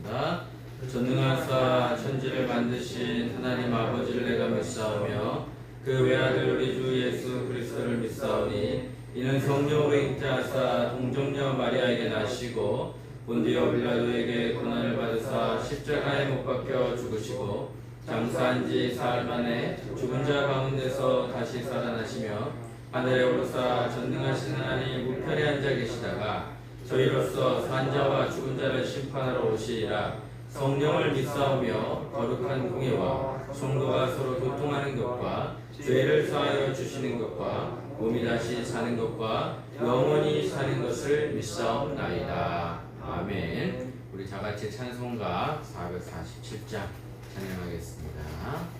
하겠습니다. 전능하사 천지를 만드신 하나님 아버지를 내가 믿사오며 그 외아들 우리 주 예수 그리스도를 믿사오니 이는 성령으로 잉태하사 동정녀 마리아에게 나시고 본디오 빌라도에게 고난을 받으사 십자가에 못 박혀 죽으시고 장사한 지 사흘 만에 죽은 자 가운데서 다시 살아나시며 하늘에 오르사 전능하신 하나님 우편에 앉아 계시다가 저희로서 산자와 죽은 자를 심판하러 오시리라. 성령을 믿사오며 거룩한 공예와 성도가 서로 교통하는 것과 죄를 사하여 주시는 것과 몸이 다시 사는 것과 영원히 사는 것을 믿사옵나이다. 아멘. 우리 다같이 찬송가 447장 찬양하겠습니다.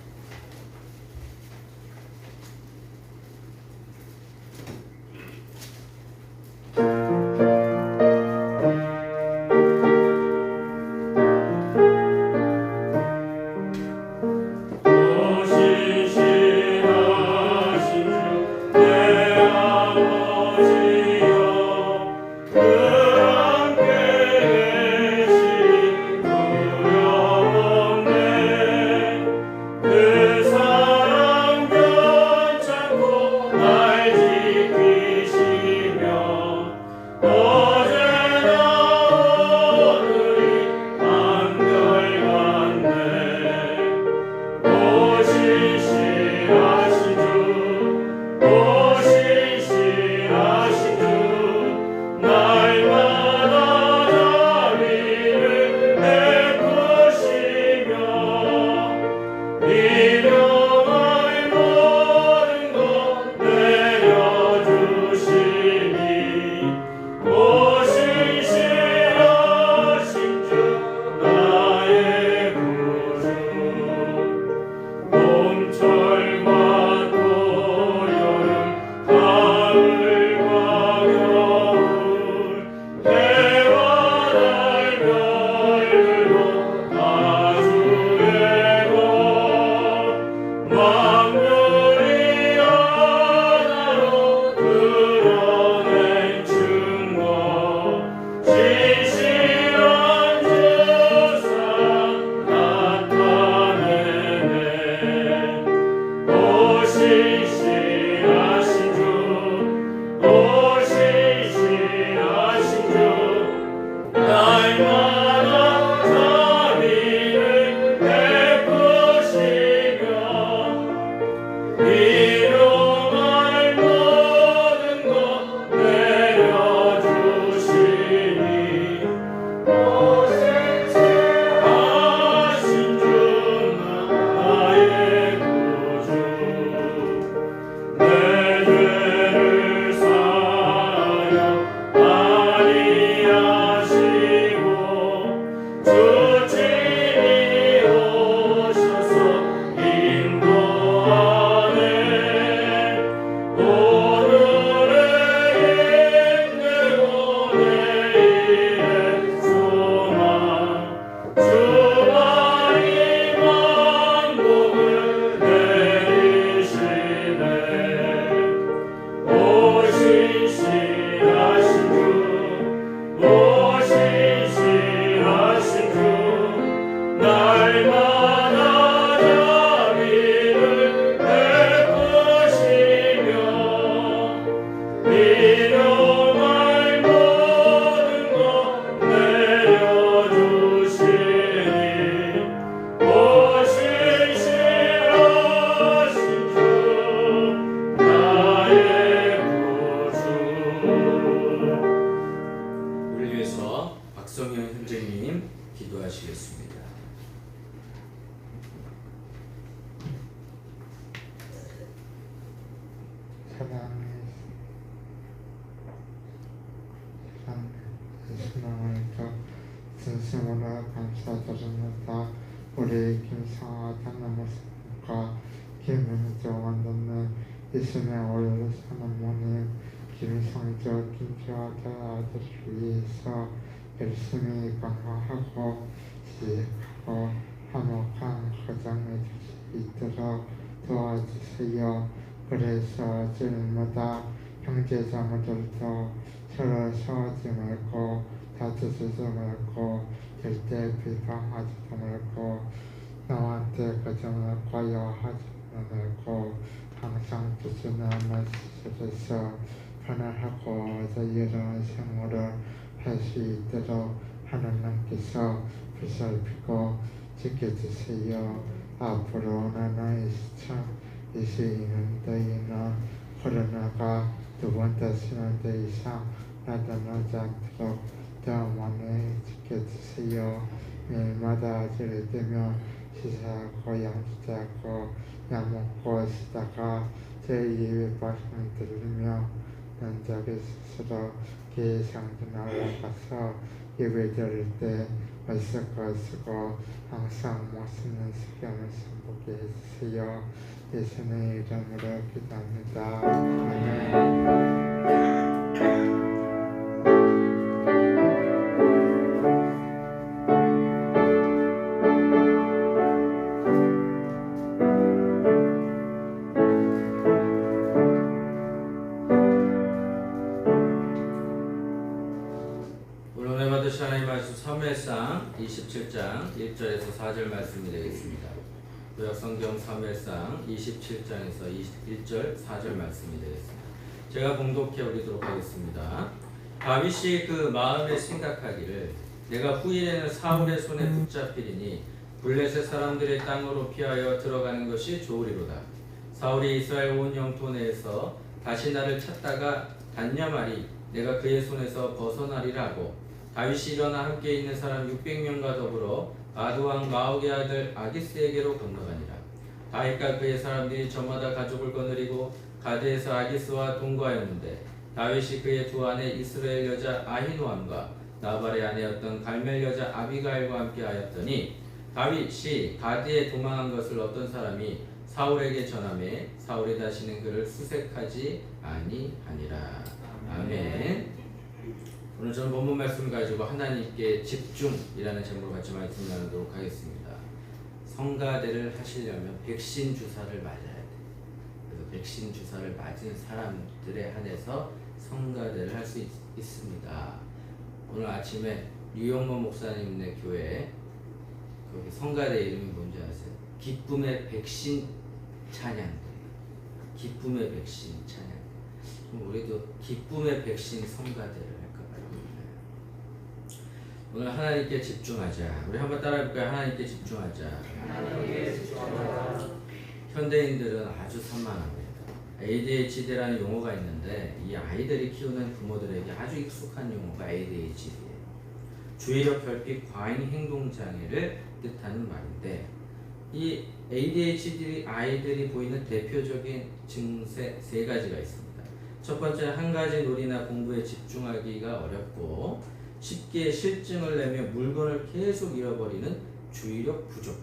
진심으로 감사드립니다. 우리 김성하다는 모습과 김은주 원장님, 이순의 오해를 사모님, 김성주 김주아들 아들을 위해서 열심히 강화하고 지혜하고 화목한 가정을 있도록 도와주세요. 그래서 주님마다 형제자매들도 서로 싸우지 말고 다투지도 말고 절대 비방하지도 말고 남한테 거짓말 과여하지도 말고 항상 주시는 말씀에서 편안하고 자유로운 생활을 할 수 있도록 하나님께서 보살피고 지켜주세요. 앞으로 나는 2022년도에는 코로나가 두 번 다시는 더 이상 나타나지 않도록 더 많이 지켜주세요. 매일마다 아침에 되면 시사하고 양치하고 약 먹고 쉬다가 제 입에 말씀 들으며 면적에 스스로 계상전에 올라가서 예배 드릴 때 말씀을 쓰고 항상 멋있는 식견을 선보게 해주세요. 예수님의 이름으로 기도합니다. 아멘. 오늘 받으신 하나님 말씀 사무엘상 27장 1절에서 4절 말씀이 되겠습니다. 구약성경 사무엘상 27장에서 1절 4절 말씀이 되겠습니다. 제가 봉독해 올리도록 하겠습니다. 다윗이 그 마음에 생각하기를 내가 후일에는 사울의 손에 붙잡히리니 블레셋 사람들의 땅으로 피하여 들어가는 것이 좋으리로다. 사울이 이스라엘 온 영토 내에서 다시 나를 찾다가 단념하리 내가 그의 손에서 벗어나리라 하고 다윗이 일어나 함께 있는 사람 600명과 더불어 가드왕 마옥의 아들 아기스에게로 건너가니라. 다윗과 그의 사람들이 저마다 가족을 거느리고 가드에서 아기스와 동거하였는데 다윗이 그의 두 아내 이스라엘 여자 아히노암과 나발의 아내였던 갈멜 여자 아비가일과 함께 하였더니 다윗이 가드에 도망한 것을 어떤 사람이 사울에게 전하매 사울이 다시는 그를 수색하지 아니하니라. 아멘. 오늘 저는 본문 말씀을 가지고 하나님께 집중이라는 제목으로 같이 말씀 나누도록 하겠습니다. 성가대를 하시려면 백신 주사를 맞아야 돼. 그래서 백신 주사를 맞은 사람들에 한해서 성가대를 할 수 있습니다. 오늘 아침에 류영모 목사님네 교회 거기 성가대 이름이 뭔지 아세요? 기쁨의 백신 찬양대. 기쁨의 백신 찬양. 그럼 우리도 기쁨의 백신 성가대를 오늘 하나님께 집중하자. 우리 한번 따라해볼까요? 하나님께 집중하자. 현대인들은 아주 산만합니다. ADHD라는 용어가 있는데 이 아이들이 키우는 부모들에게 아주 익숙한 용어가 ADHD예요. 주의력 결핍 과잉 행동 장애를 뜻하는 말인데 이 ADHD 아이들이 보이는 대표적인 증세 세 가지가 있습니다. 첫 번째는 한 가지 놀이나 공부에 집중하기가 어렵고 쉽게 실증을 내며 물건을 계속 잃어버리는 주의력 부족.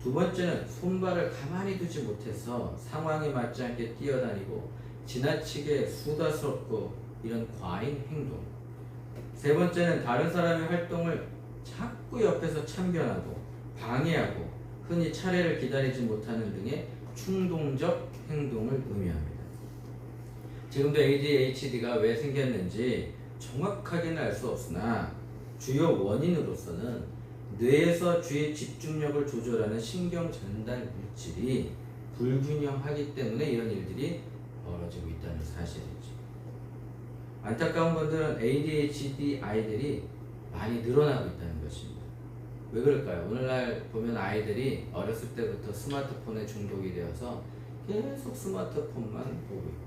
두 번째는 손발을 가만히 두지 못해서 상황에 맞지 않게 뛰어다니고 지나치게 수다스럽고 이런 과잉 행동. 세 번째는 다른 사람의 활동을 자꾸 옆에서 참견하고 방해하고 흔히 차례를 기다리지 못하는 등의 충동적 행동을 의미합니다. 지금도 ADHD가 왜 생겼는지 정확하게는 알 수 없으나 주요 원인으로서는 뇌에서 주의 집중력을 조절하는 신경 전달 물질이 불균형하기 때문에 이런 일들이 벌어지고 있다는 사실이죠. 안타까운 것들은 ADHD 아이들이 많이 늘어나고 있다는 것입니다. 왜 그럴까요? 오늘날 보면 아이들이 어렸을 때부터 스마트폰에 중독이 되어서 계속 스마트폰만 보고 있고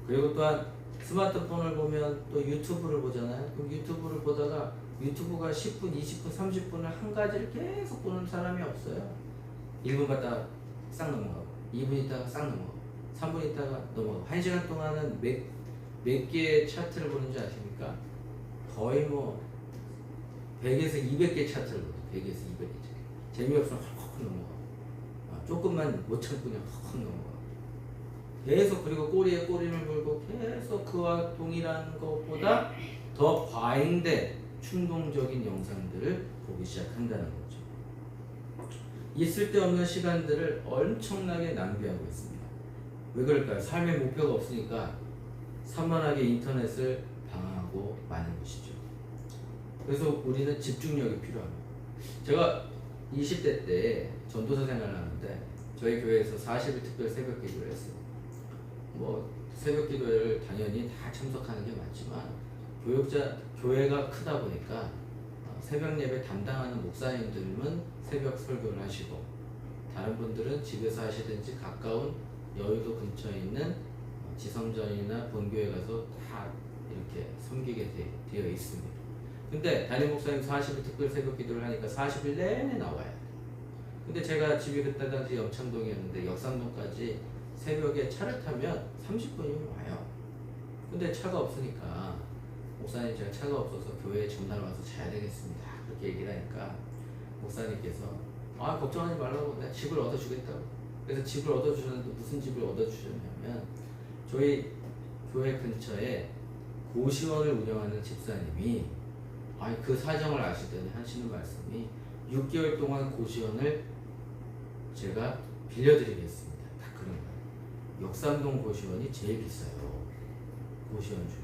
그리고 또한 스마트폰을 보면 또 유튜브를 보잖아요. 그럼 유튜브를 보다가 유튜브가 10분, 20분, 30분을 한 가지를 계속 보는 사람이 없어요. 1분 갔다가 싹 넘어가고 2분 있다가 싹 넘어가고 3분 있다가 넘어가고 1시간 동안은 몇 개의 차트를 보는지 아십니까? 거의 뭐 100에서 200개 차트를 보죠. 100에서 200개 차트. 재미없으면 헉헉 넘어가고 조금만 못 참고 그냥 헉헉 넘어가고 계속 그리고 꼬리에 꼬리를 물고 계속 그와 동일한 것보다 더 과잉된 충동적인 영상들을 보기 시작한다는 거죠. 이 쓸데없는 시간들을 엄청나게 낭비하고 있습니다. 왜 그럴까요? 삶의 목표가 없으니까 산만하게 인터넷을 방황하고 마는 것이죠. 그래서 우리는 집중력이 필요합니다. 제가 20대 때 전도사 생활을 하는데 저희 교회에서 40일 특별 새벽 기도를 했어요. 뭐 새벽 기도를 당연히 다 참석하는 게 맞지만 교회가 크다 보니까 새벽 예배 담당하는 목사님들은 새벽 설교를 하시고 다른 분들은 집에서 하시든지 가까운 여의도 근처에 있는 지성전이나 본교에 가서 다 이렇게 섬기게 되어 있습니다. 근데 담임 목사님 40일 특별 새벽 기도를 하니까 40일 내내 나와야 돼. 근데 제가 집이 그때 당시 영창동이었는데 역삼동까지 새벽에 차를 타면 30분이면 와요. 근데 차가 없으니까 목사님 제가 차가 없어서 교회에 전날 와서 자야 되겠습니다. 그렇게 얘기를 하니까 목사님께서 걱정하지 말라고 내가 집을 얻어주겠다고. 그래서 집을 얻어주는데 무슨 집을 얻어주셨냐면 저희 교회 근처에 고시원을 운영하는 집사님이 그 사정을 아시더니 하시는 말씀이 6개월 동안 고시원을 제가 빌려드리겠습니다. 딱 그런 거예요. 역삼동 고시원이 제일 비싸요. 고시원 중에.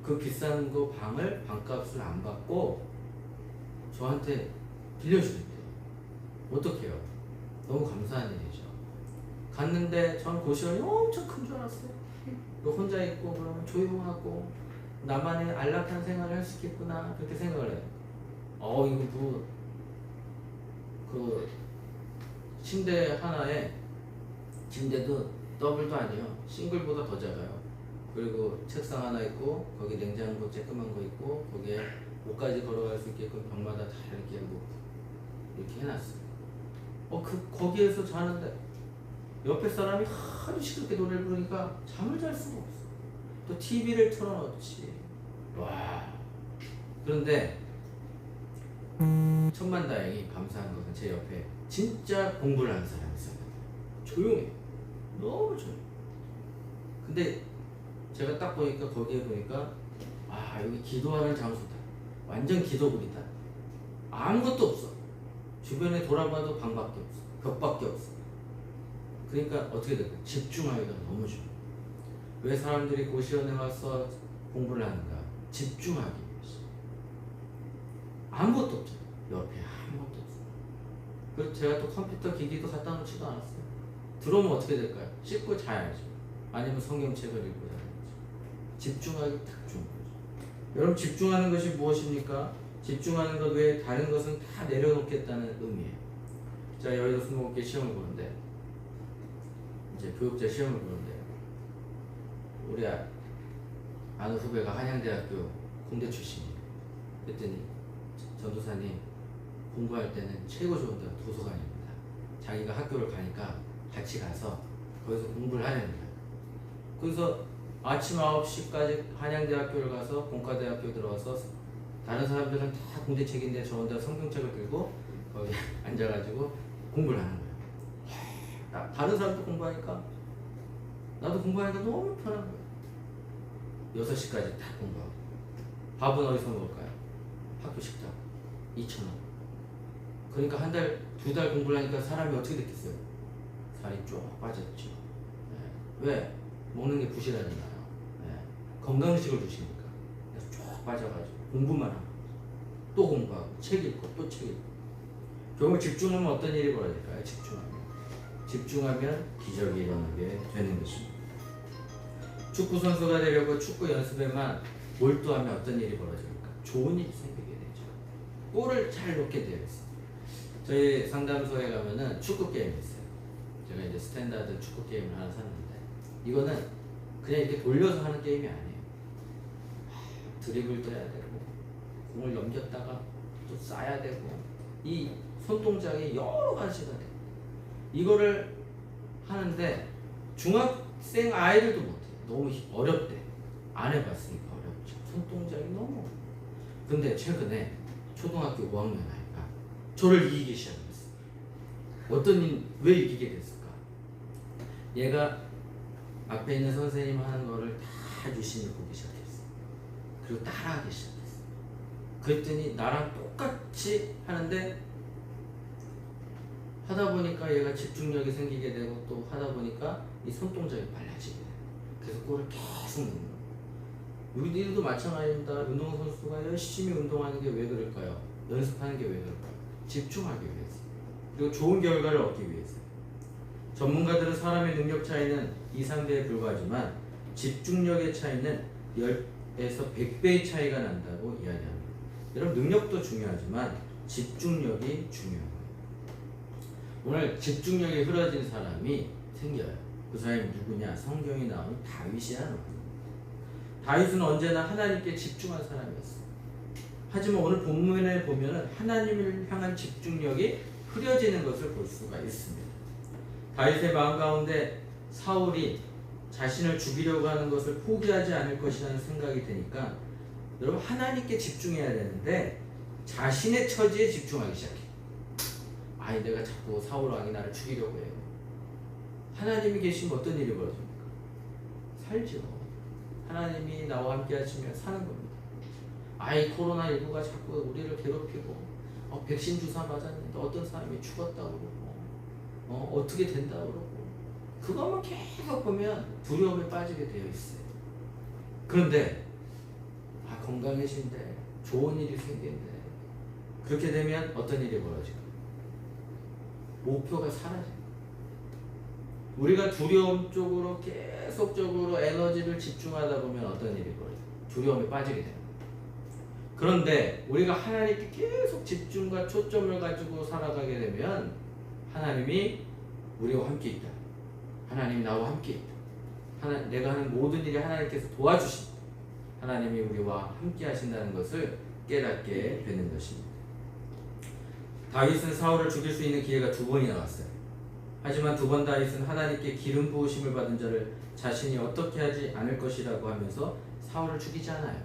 그 비싼 거 방값을 안 받고 저한테 빌려주는데요. 어떡해요? 너무 감사한 일이죠. 갔는데 전 고시원이 엄청 큰 줄 알았어요. 혼자 있고 그러면 조용하고 나만의 안락한 생활을 할 수 있겠구나 그렇게 생각을 해요. 이거 그 침대 하나에 침대도 더블도 아니에요. 싱글보다 더 작아요. 그리고 책상 하나 있고 거기 냉장고 쬐끄만 거 있고 거기에 옷까지 걸어갈 수 있게끔 벽마다 다 이렇게 해놨어요. 거기에서 자는데 옆에 사람이 하도 시끄럽게 노래를 부르니까 잠을 잘 수가 없어. 또 TV를 틀어놓지. 와. 그런데 천만다행히 감사한 것은 제 옆에 진짜 공부를 하는 사람이 있어요. 조용해. 너무 조용해. 근데 제가 딱 보니까 거기에 보니까 여기 기도하는 장소다. 완전 기도불이다. 아무것도 없어. 주변에 돌아봐도 방밖에 없어. 벽밖에 없어. 그러니까 어떻게 될까? 집중하기가 너무 좋아. 왜 사람들이 고시원에 와서 공부를 하는가? 집중하기 위해서. 아무것도 없잖아. 옆에 아무것도 없어. 그래서 제가 또 컴퓨터 기기도 갖다 놓지도 않았어요. 들어오면 어떻게 될까요? 씻고 자야죠. 아니면 성경책을 읽고 자야죠. 집중하기 딱 좋은 거죠. 여러분 집중하는 것이 무엇입니까? 집중하는 것 외에 다른 것은 다 내려놓겠다는 의미예요. 자, 여의도 스무고개 시험을 보는데 이제 교육자 시험을 보는데 우리 아는 후배가 한양대학교 공대 출신이에요. 그랬더니 전도사님 공부할 때는 최고 좋은 데가 도서관입니다. 자기가 학교를 가니까 같이 가서 거기서 공부를 하려는 거예요. 그래서 아침 9시까지 한양대학교를 가서 공과대학교 들어와서 다른 사람들은 다 공대책인데 저 혼자 성경책을 들고 거기 앉아가지고 공부를 하는 거예요. 다른 사람도 공부하니까 나도 공부하니까 너무 편한 거예요. 6시까지 다 공부하고. 밥은 어디서 먹을까요? 학교 식당 2,000원. 그러니까 한 달, 2달 공부를 하니까 사람이 어떻게 됐겠어요? 살이 쭉 빠졌죠. 왜? 먹는 게 부실하잖아요. 건강식을 주시니까. 그래서 쭉 빠져가지고 공부만 하고 또 공부하고 책 읽고 또 책 읽고. 결국 집중하면 어떤 일이 벌어질까요? 집중하면 기적이 일어나게 되는 것입니다. 축구 선수가 되려고 축구 연습에만 몰두하면 어떤 일이 벌어집니까? 좋은 일이 생기게 되죠. 골을 잘 넣게 되어 있어요. 저희 상담소에 가면은 축구 게임이 있어요. 제가 이제 스탠다드 축구 게임을 하나 샀는데 이거는 그냥 이렇게 돌려서 하는 게임이 아니에요. 드리블도 해야 되고 공을 넘겼다가 또 쏴야 되고 이 손동작이 여러 가지가 돼요. 이거를 하는데 중학생 아이들도 못해요. 너무 어렵대. 안 해봤으니까 어렵죠. 손동작이 너무 어려워. 근데 최근에 초등학교 5학년 아이가 저를 이기기 시작했어요. 왜 이기게 됐을까? 얘가 앞에 있는 선생님 하는 거를 다 유심히 보기 시작했어. 그리고 따라하기 시작했어. 그랬더니 나랑 똑같이 하는데 하다 보니까 얘가 집중력이 생기게 되고 또 하다 보니까 이 손동작이 빨라지게 돼요. 그래서 골을 계속 넣는 거예요. 우리들도 마찬가지입니다. 운동선수가 열심히 운동하는 게 왜 그럴까요? 연습하는 게 왜 그럴까요? 집중하기 위해서. 그리고 좋은 결과를 얻기 위해서. 전문가들은 사람의 능력 차이는 2, 3배에 불과하지만 집중력의 차이는 10에서 100배의 차이가 난다고 이야기합니다. 여러분, 능력도 중요하지만 집중력이 중요합니다. 오늘 집중력이 흐려진 사람이 생겨요. 그 사람이 누구냐? 성경에 나오는 다윗이라는 겁니다. 다윗은 언제나 하나님께 집중한 사람이었어요. 하지만 오늘 본문에 보면 하나님을 향한 집중력이 흐려지는 것을 볼 수가 있습니다. 다윗의 마음 가운데 사울이 자신을 죽이려고 하는 것을 포기하지 않을 것이라는 생각이 드니까 여러분, 하나님께 집중해야 되는데 자신의 처지에 집중하기 시작해. 아니, 내가 자꾸 사울 왕이 나를 죽이려고 해요. 하나님이 계시면 어떤 일이 벌어집니까? 살죠. 하나님이 나와 함께 하시면 사는 겁니다. 아이, 코로나19가 자꾸 우리를 괴롭히고 백신 주사 맞았는데 어떤 사람이 죽었다고 그러고 어떻게 된다고 그러고 그것만 계속 보면 두려움에 빠지게 되어 있어요. 그런데 건강해진대, 좋은 일이 생긴대. 그렇게 되면 어떤 일이 벌어질까? 목표가 사라져요. 우리가 두려움 쪽으로 계속적으로 에너지를 집중하다 보면 어떤 일이 벌어져요? 두려움에 빠지게 됩니다. 그런데 우리가 하나님께 계속 집중과 초점을 가지고 살아가게 되면 하나님이 우리와 함께 있다. 하나님이 나와 함께 있다. 내가 하는 모든 일이 하나님께서 도와주신다. 하나님이 우리와 함께 하신다는 것을 깨닫게 되는 것입니다. 다윗은 사울을 죽일 수 있는 기회가 2번이나 왔어요. 하지만 2번 다윗은 하나님께 기름 부으심을 받은 자를 자신이 어떻게 하지 않을 것이라고 하면서 사울을 죽이지 않아요.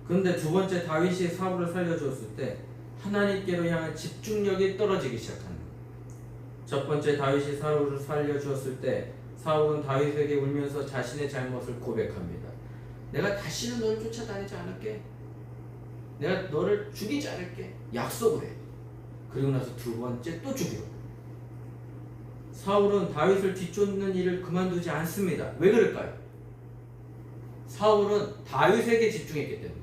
그런데 2번째 다윗이 사울을 살려주었을 때 하나님께로 향한 집중력이 떨어지기 시작합니다. 첫 번째 다윗이 사울을 살려주었을 때 사울은 다윗에게 울면서 자신의 잘못을 고백합니다. 내가 다시는 너를 쫓아다니지 않을게. 내가 너를 죽이지 않을게. 약속을 해. 그리고 나서 2번째 또 죽이려. 사울은 다윗을 뒤쫓는 일을 그만두지 않습니다. 왜 그럴까요? 사울은 다윗에게 집중했기 때문에.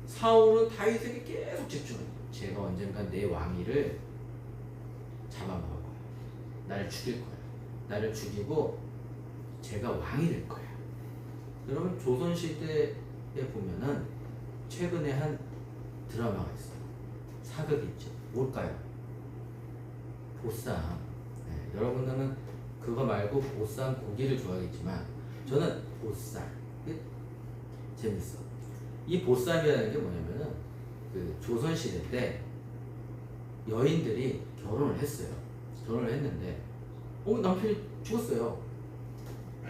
사울은 다윗에게 계속 집중해요. 제가 언젠간 내 왕위를 잡아먹을 거야. 나를 죽일 거야. 나를 죽이고 제가 왕이 될 거야. 여러분, 조선시대에 보면은 최근에 한 드라마가 있어요. 사극이 있죠. 뭘까요? 보쌈. 네, 여러분들은 그거 말고 보쌈 고기를 좋아하겠지만 저는 보쌈. 재밌어. 이 보쌈이라는 게 뭐냐면은 그 조선시대 때 여인들이 결혼을 했어요. 결혼을 했는데 남편이 죽었어요.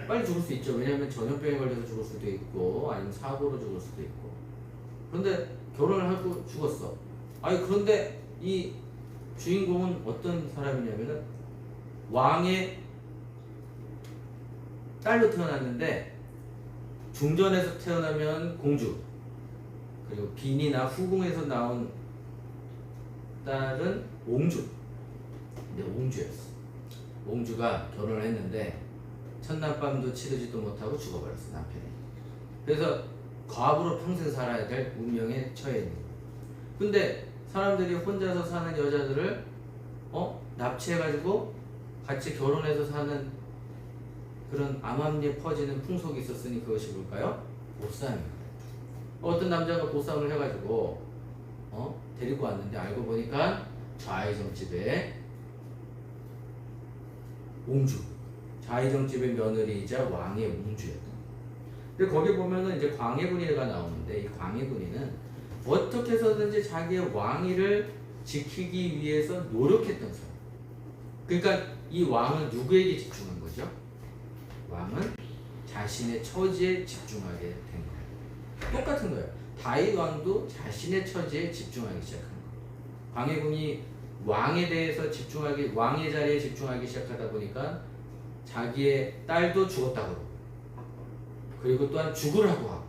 빨리 죽을 수 있죠. 왜냐하면 전염병에 걸려서 죽을 수도 있고 아니면 사고로 죽을 수도 있고. 그런데 결혼을 하고 죽었어. 그런데 이 주인공은 어떤 사람이냐면은 왕의 딸로 태어났는데 중전에서 태어나면 공주, 그리고 빈이나 후궁에서 나온 딸은 옹주. 근데 옹주였어. 옹주가 결혼을 했는데 첫날밤도 치르지도 못하고 죽어버렸어, 남편이. 그래서 과부로 평생 살아야 될 운명에 처해 있는 거예요. 근데 사람들이 혼자서 사는 여자들을 납치해가지고 같이 결혼해서 사는 그런 암암리에 퍼지는 풍속이 있었으니 그것이 뭘까요? 보쌈입니다. 어떤 남자가 보쌈을 해가지고 데리고 왔는데 알고 보니까 좌이정집의 옹주, 좌이정집의 며느리이자 왕의 옹주였다. 근데 거기 보면은 이제 광해군이가 나오는데 이 광해군이는 어떻게 해서든지 자기의 왕위를 지키기 위해서 노력했던 사람. 그러니까 이 왕은 누구에게 집중한 거죠? 왕은 자신의 처지에 집중하게 된 거예요. 똑같은 거예요. 다윗 왕도 자신의 처지에 집중하기 시작한 거예요. 광해군이 왕에 대해서 집중하기, 왕의 자리에 집중하기 시작하다 보니까 자기의 딸도 죽었다고 그러고, 그리고 또한 죽으라고 하고.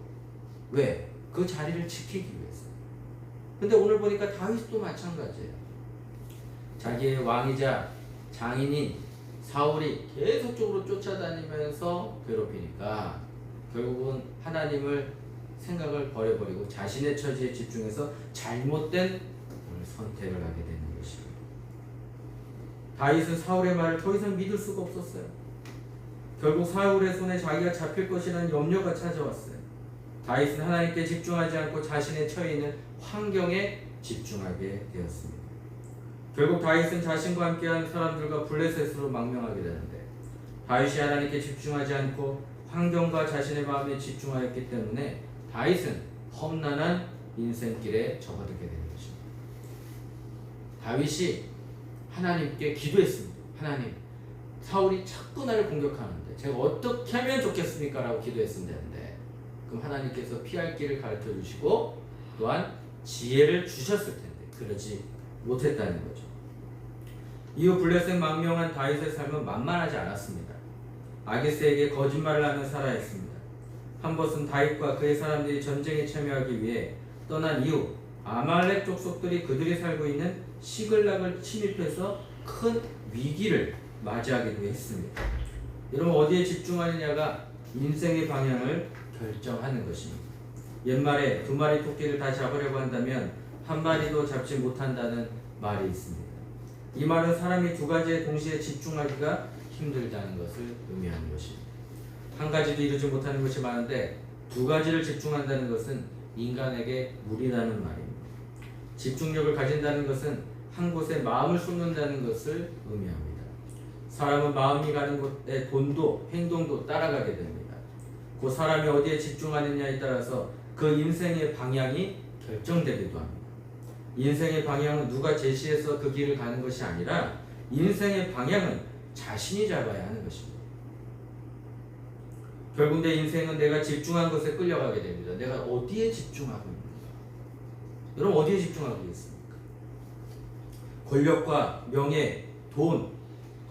왜? 그 자리를 지키기 위해서. 근데 오늘 보니까 다윗도 마찬가지예요. 자기의 왕이자 장인인 사울이 계속적으로 쫓아다니면서 괴롭히니까 결국은 하나님을 생각을 버려버리고 자신의 처지에 집중해서 잘못된 선택을 하게 되는 것입니다. 다윗은 사울의 말을 더 이상 믿을 수가 없었어요. 결국 사울의 손에 자기가 잡힐 것이라는 염려가 찾아왔어요. 다윗은 하나님께 집중하지 않고 자신의 처해 있는 환경에 집중하게 되었습니다. 결국 다윗은 자신과 함께한 사람들과 블레셋으로 망명하게 되는데 다윗이 하나님께 집중하지 않고 환경과 자신의 마음에 집중하였기 때문에 다윗은 험난한 인생길에 접어들게 되는 것입니다. 다윗이 하나님께 기도했습니다. 하나님, 사울이 자꾸 나를 공격하는데 제가 어떻게 하면 좋겠습니까? 라고 기도했으면 되는데 그럼 하나님께서 피할 길을 가르쳐 주시고 또한 지혜를 주셨을 텐데 그러지 못했다는 거죠. 이후 블레셋 망명한 다윗의 삶은 만만하지 않았습니다. 아기스에게 거짓말을 하며 살아야 했습니다. 한벗은 다윗과 그의 사람들이 전쟁에 참여하기 위해 떠난 이후 아말렉 족속들이 그들이 살고 있는 시글락을 침입해서 큰 위기를 맞이하기도 했습니다. 여러분, 어디에 집중하느냐가 인생의 방향을 결정하는 것입니다. 옛말에 2마리 토끼를 다 잡으려고 한다면 1마리도 잡지 못한다는 말이 있습니다. 이 말은 사람이 2가지에 동시에 집중하기가 힘들다는 것을 의미하는 것입니다. 한 가지도 이루지 못하는 것이 많은데 2가지를 집중한다는 것은 인간에게 무리라는 말입니다. 집중력을 가진다는 것은 한 곳에 마음을 쏟는다는 것을 의미합니다. 사람은 마음이 가는 곳에 돈도 행동도 따라가게 됩니다. 그 사람이 어디에 집중하느냐에 따라서 그 인생의 방향이 결정되기도 합니다. 인생의 방향은 누가 제시해서 그 길을 가는 것이 아니라 인생의 방향은 자신이 잡아야 하는 것입니다. 결국 내 인생은 내가 집중한 것에 끌려가게 됩니다. 내가 어디에 집중하고 있는가? 여러분, 어디에 집중하고 있습니까? 권력과 명예, 돈,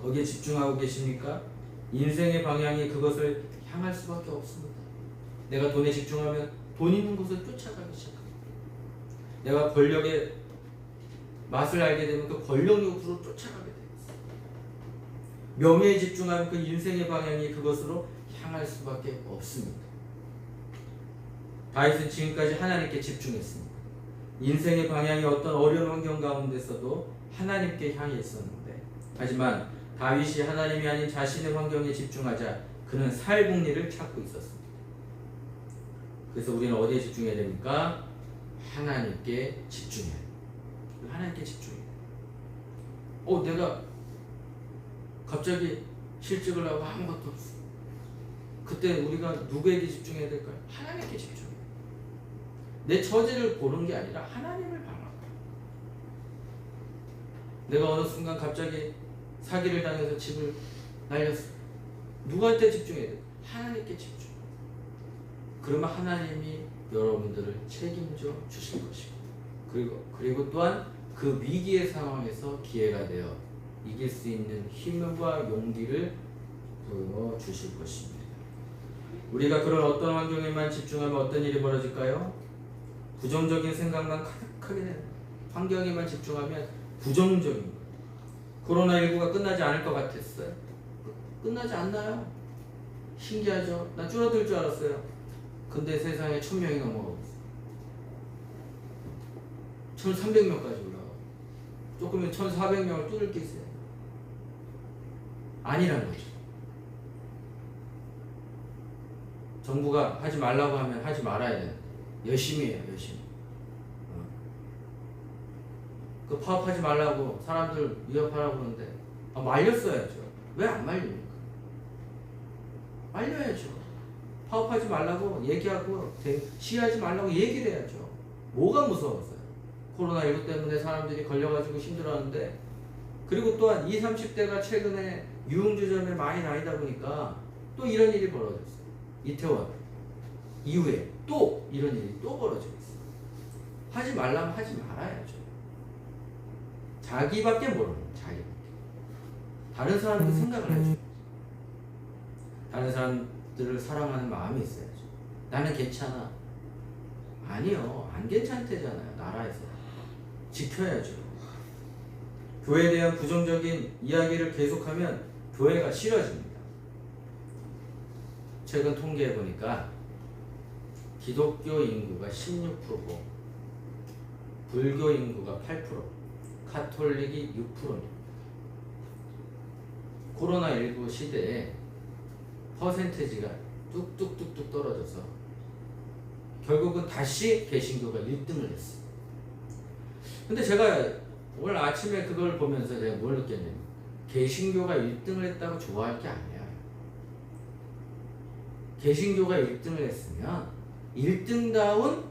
거기에 집중하고 계십니까? 인생의 방향이 그것을 향할 수밖에 없습니다. 내가 돈에 집중하면 돈 있는 곳을 쫓아가기 시작합니다. 내가 권력의 맛을 알게 되면 그 권력 욕구로 쫓아가게 됩니다. 명예에 집중하면 그 인생의 방향이 그것으로 향할 수밖에 없습니다. 다윗은 지금까지 하나님께 집중했습니다. 인생의 방향이 어떤 어려운 환경 가운데서도 하나님께 향해 있었는데, 하지만 다윗이 하나님이 아닌 자신의 환경에 집중하자 그는 살복리를 찾고 있었습니다. 그래서 우리는 어디에 집중해야 됩니까? 하나님께 집중해야 돼요. 하나님께 집중해야 돼요. 내가 갑자기 실직을 하고 아무것도 없어. 그때 우리가 누구에게 집중해야 될까요? 하나님께 집중해야 돼요. 내 처지를 보는 게 아니라 하나님을 바라봐. 내가 어느 순간 갑자기 사기를 당해서 집을 날렸어. 누구한테 집중해야 돼? 하나님께 집중. 그러면 하나님이 여러분들을 책임져 주실 것이고, 그리고 또한 그 위기의 상황에서 기회가 되어 이길 수 있는 힘과 용기를 부어 주실 것입니다. 우리가 그런 어떤 환경에만 집중하면 어떤 일이 벌어질까요? 부정적인 생각만 가득하게 되는 거예요. 환경에만 집중하면 부정적인 거예요. 코로나19가 끝나지 않을 것 같았어요. 끝나지 않나요? 신기하죠? 난 줄어들 줄 알았어요. 근데 세상에 1000명이 넘어가고 있어요. 1300명까지 올라가고, 조금은 1400명을 뚫을 게 있어요. 아니란 거죠. 정부가 하지 말라고 하면 하지 말아야 되는데 열심히 해요. 열심히. 그 파업하지 말라고 사람들 위협하라고 그러는데 말렸어야죠. 왜 안 말립니까? 말려야죠. 파업하지 말라고 얘기하고 시위하지 말라고 얘기를 해야죠. 뭐가 무서웠어요? 코로나19 때문에 사람들이 걸려가지고 힘들어하는데, 그리고 또한 20, 30대가 최근에 유흥주점에 많이 다니다 보니까 또 이런 일이 벌어졌어요. 이태원 이후에 또 이런 일이 또 벌어지고 있어요. 하지 말라면 하지 말아야죠. 자기밖에 모르는 거예요. 자기밖에. 다른 사람들 생각을 해줘야죠. 다른 사람들을 사랑하는 마음이 있어야죠. 나는 괜찮아. 아니요. 안 괜찮대잖아요. 나라에서. 지켜야죠. 교회에 대한 부정적인 이야기를 계속하면 교회가 싫어집니다. 최근 통계해 보니까 기독교 인구가 16%고 불교 인구가 8%, 카톨릭이 6%입니다. 코로나19 시대에 퍼센테지가 뚝뚝뚝뚝 떨어져서 결국은 다시 개신교가 1등을 했어요. 근데 제가 오늘 아침에 그걸 보면서 제가 뭘 느꼈냐면 개신교가 1등을 했다고 좋아할 게 아니야. 개신교가 1등을 했으면 1등다운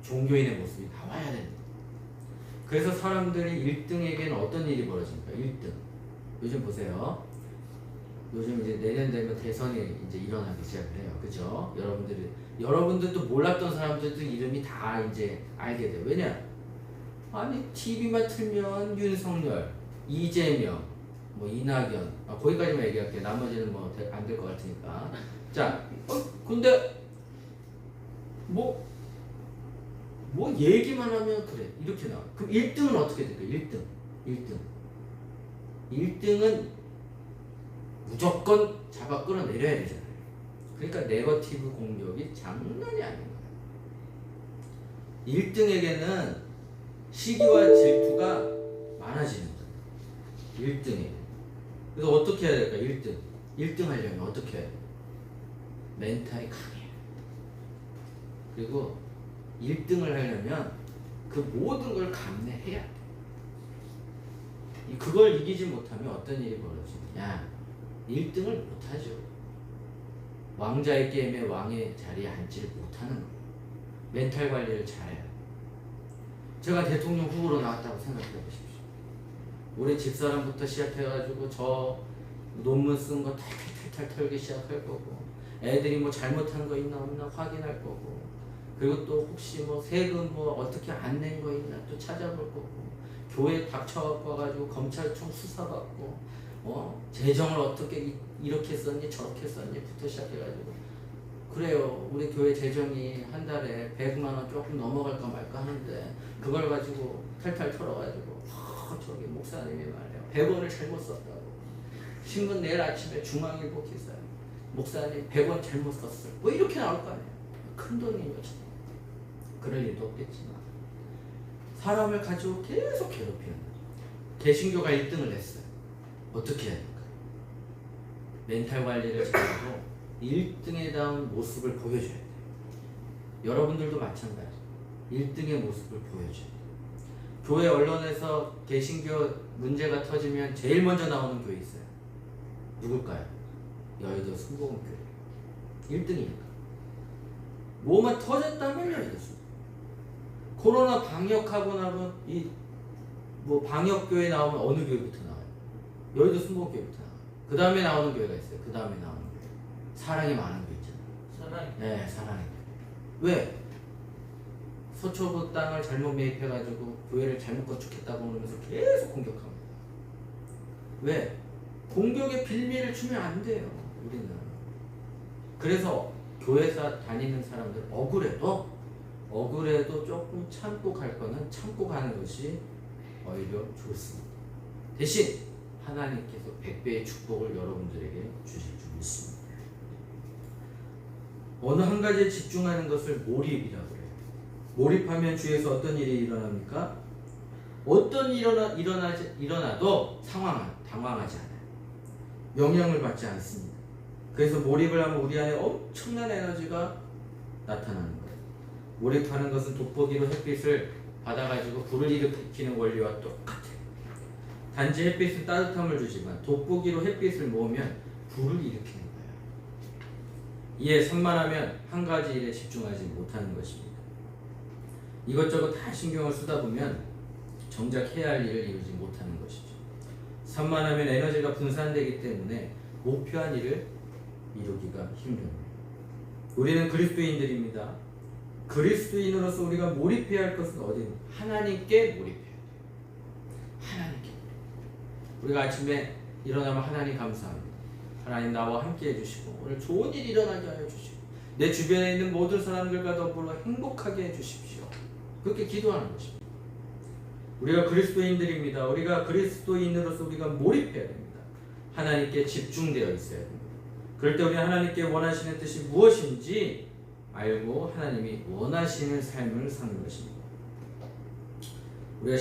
종교인의 모습이 나와야 된다. 그래서 사람들이 1등에게는 어떤 일이 벌어집니까? 1등. 요즘 보세요. 요즘 이제 내년 되면 대선이 이제 일어나기 시작을 해요. 그죠? 여러분들도 몰랐던 사람들도 이름이 다 이제 알게 돼요. 왜냐? 아니, TV만 틀면 윤석열, 이재명, 뭐 이낙연, 거기까지만 얘기할게요. 나머지는 뭐 안 될 것 같으니까. 자, 근데 뭐 얘기만 하면 그래. 이렇게 나와. 그럼 1등은 어떻게 될까요? 1등은 무조건 잡아 끌어내려야 되잖아요. 그러니까 네거티브 공격이 장난이 아닌 거예요. 1등에게는 시기와 질투가 많아지는 거예요. 1등에. 그래서 어떻게 해야 될까? 1등 하려면 어떻게 해야 돼요? 멘탈이 강해요. 그리고 1등을 하려면 그 모든 걸 감내해야 돼. 그걸 이기지 못하면 어떤 일이 벌어지냐? 1등을 못하죠. 왕자의 게임에 왕의 자리에 앉지를 못하는 거예요. 멘탈 관리를 잘해요. 제가 대통령 후보로 나왔다고 생각해 보십시오. 우리 집사람부터 시작해가지고 저 논문 쓴 거 탈탈탈탈 털기 시작할 거고, 애들이 뭐 잘못한 거 있나 없나 확인할 거고, 그리고 또 혹시 뭐 세금 뭐 어떻게 안 낸 거 있나 또 찾아볼 거고, 교회 닥쳐갖고 와가지고 검찰청 수사받고, 재정을 어떻게 이렇게 썼니 저렇게 썼니부터 시작해가지고, 그래요. 우리 교회 재정이 한 달에 100만 원 조금 넘어갈까 말까 하는데 그걸 가지고 탈탈 털어가지고 저기 목사님이 말이에요. 100원을 잘못 썼다고. 신문 내일 아침에 중앙일보 기사에 목사님 100원 잘못 썼어요. 뭐 이렇게 나올 거 아니에요. 큰 돈이죠. 그럴 일도 없겠지만 사람을 가지고 계속 괴롭히는 거죠. 개신교가 1등을 했어요. 어떻게 해야 될까요? 멘탈 관리를 잘하고 1등에 대한 모습을 보여줘야 돼요. 여러분들도 마찬가지. 1등의 모습을 보여줘야 돼요. 교회 언론에서 개신교 문제가 터지면 제일 먼저 나오는 교회 있어요. 누굴까요? 여의도 순복음교회. 1등이니까. 뭐만 터졌다면 여의도 순복음. 코로나 방역하고 나면 뭐 방역교회 나오면 어느 교회부터 나와요? 여의도 순복음교회부터 나와요. 그 다음에 나오는 교회가 있어요. 그 다음에 나오는 교회. 사랑이 많은 교회 있잖아요. 사랑. 네, 사랑이. 왜? 서초구 땅을 잘못 매입해가지고 교회를 잘못 건축했다고 그러면서 계속 공격합니다. 왜? 공격에 빌미를 주면 안 돼요. 우리는. 그래서 교회사 다니는 사람들 억울해도 조금 참고 갈 거는 참고 가는 것이 오히려 좋습니다. 대신 하나님께서 100배의 축복을 여러분들에게 주실 줄 믿습니다. 어느 한 가지에 집중하는 것을 몰입이라고 해요. 몰입하면 주위에서 어떤 일이 일어납니까? 어떤 일이 일어나도 당황하지 않아요. 영향을 받지 않습니다. 그래서 몰입을 하면 우리 안에 엄청난 에너지가 나타나는 거예요. 몰입하는 것은 돋보기로 햇빛을 받아가지고 불을 일으키는 원리와 똑같아요. 단지 햇빛은 따뜻함을 주지만 돋보기로 햇빛을 모으면 불을 일으키는 거예요. 이에 산만하면 한 가지 일에 집중하지 못하는 것입니다. 이것저것 다 신경을 쓰다 보면 정작 해야 할 일을 이루지 못하는 것이죠. 산만하면 에너지가 분산되기 때문에 목표한 일을 이루기가 힘듭니다. 우리는 그리스도인들입니다. 그리스도인으로서 우리가 몰입해야 할 것은 어디입니까? 하나님께 몰입해야 돼요. 하나님께. 우리가 아침에 일어나면 하나님 감사합니다. 하나님 나와 함께 해주시고 오늘 좋은 일이 일어나게 하여 주시고 내 주변에 있는 모든 사람들과 더불어 행복하게 해주십시오. 그렇게 기도하는 것입니다. 우리가 그리스도인들입니다. 우리가 그리스도인으로서 우리가 몰입해야 됩니다. 하나님께 집중되어 있어야 됩니다. 그럴 때 우리 하나님께 원하시는 뜻이 무엇인지 알고 하나님이 원하시는 삶을 사는 것입니다. 우리가